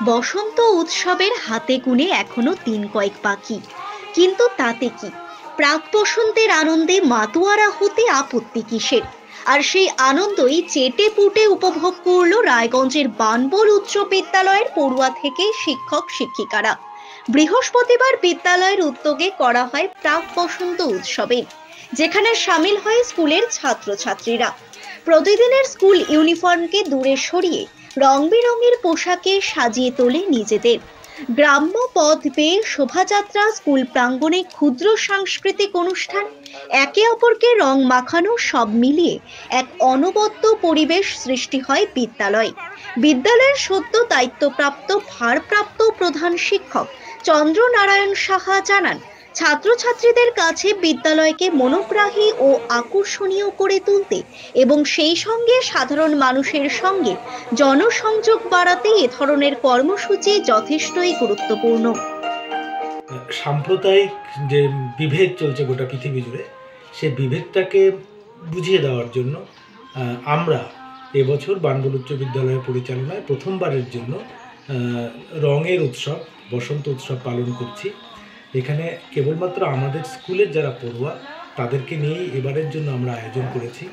বসন্ত উৎসবের হাতে গুনে এখনো দিন কয়েক বাকি, কিন্তু তাতে কি, প্রাক বসন্তের আনন্দে মাতোয়ারা হতে আপত্তি কিসের? আর সেই আনন্দই চেটে পুটে উপভোগ করলো রায়গঞ্জের বানবল উচ্চ বিদ্যালয়ের পড়ুয়া থেকে শিক্ষক শিক্ষিকারা। বৃহস্পতিবার বিদ্যালয়ের উদ্যোগে করা হয় প্রাক বসন্ত উৎসবে, যেখানে সামিল হয় স্কুলের ছাত্রছাত্রীরা। প্রতিদিনের স্কুল ইউনিফর্মকে দূরে সরিয়ে রং বেরঙের পোশাকে সাজিয়ে তোলে নিজেদের। গ্রাম্য পথ বেয়ে শোভাযাত্রা, স্কুল প্রাঙ্গণে ক্ষুদ্র সাংস্কৃতিক অনুষ্ঠান, একে অপরকে রং মাখানো, সব মিলিয়ে এক অনবদ্য পরিবেশ সৃষ্টি হয় বিদ্যালয়ে। বিদ্যালয়ের সদ্য দায়িত্বপ্রাপ্ত ভারপ্রাপ্ত প্রধান শিক্ষক চন্দ্রনারায়ণ সাহা জানান, ছাত্রছাত্রীদের কাছে বিদ্যালয়কে মনোগ্রাহী ও আকর্ষণীয় করে তুলতে এবং সেই সঙ্গে সাধারণ মানুষের সঙ্গে জনসংযোগ বাড়াতে এ ধরনের কর্মসূচি যথেষ্টই গুরুত্বপূর্ণ। সাম্প্রদায়িক যে বিভেদ চলছে গোটা পৃথিবী জুড়ে, সেই বিভেদটাকে বুঝিয়ে দেওয়ার জন্য আমরা এবছর বানবল উচ্চ বিদ্যালয়ের পরিচালনায় প্রথমবারের জন্য রঙের উৎসব, বসন্ত উৎসব পালন করছি। এখানে কেবলমাত্র আমাদের স্কুলের যারা পড়ুয়া তাদেরকে নিয়েই এবারের জন্য আমরা আয়োজন করেছি।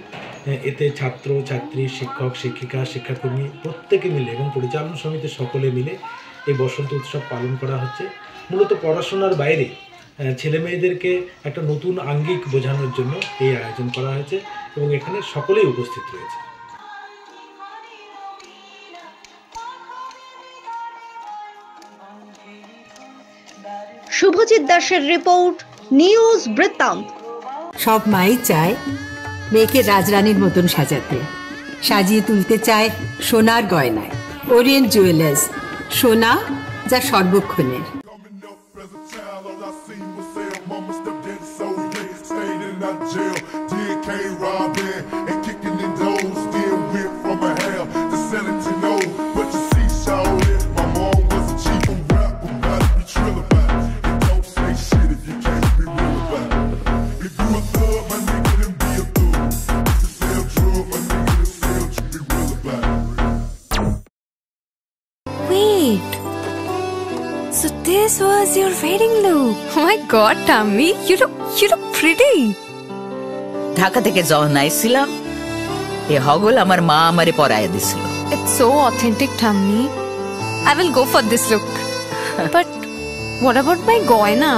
এতে ছাত্র ছাত্রী, শিক্ষক শিক্ষিকা, শিক্ষাকর্মী প্রত্যেকে মিলে এবং পরিচালন সমিতির সকলে মিলে এই বসন্ত উৎসব পালন করা হচ্ছে। মূলত পড়াশোনার বাইরে ছেলে মেয়েদেরকে একটা নতুন আঙ্গিক বোঝানোর জন্য এই আয়োজন করা হয়েছে এবং এখানে সকলেই উপস্থিত রয়েছে। শুভজিৎ দাসের রিপোর্ট, নিউজ বৃত্তান্ত। সব মাই চায় মেয়েকে রাজরানীর মতন সাজাতে, সাজিয়ে তুলতে চায় সোনার গয়নায়। ওরিয়েন্ট জুয়েলার্স, সোনা যা সর্বক্ষণের। So this was your wedding look. Oh my God, Tammy, you look pretty. Dhaka থেকে যখন আইছিলাম, এ হগল আমার মা আমারে পরায় দিছিল। It's so authentic, Tammy. I will go for this look. But what about my goina?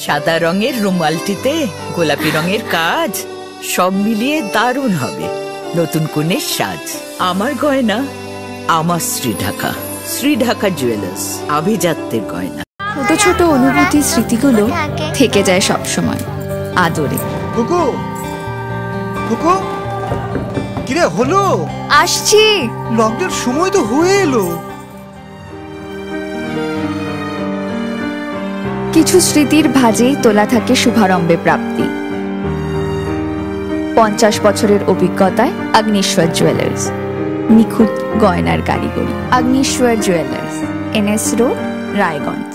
সাদা রঙের রুমালটিতে গোলাপি রঙের কাজ, সব মিলিয়ে দারুণ হবে নতুন কনের সাজ। আমার গয়না আমার শ্রী ঢাকা জুয়েলার্স, আভিজাত্যের গয়না। ছোট ছোট অনুভূতি, স্মৃতিগুলো থেকে যায় সব সময় আদরে। কুকু কুকু, কিরে হলো? আসছি, লকডাউন সময় তো হয়ে এলো। কিছু স্মৃতির ভাজেই তোলা থাকে শুভারম্ভে প্রাপ্তি। 50 বছরের অভিজ্ঞতায় আগ্নেশ্বর জুয়েলার্স, নিখুঁত গয়নার কারিগরি। Agneshwar jewellers, NS road, Raiganj.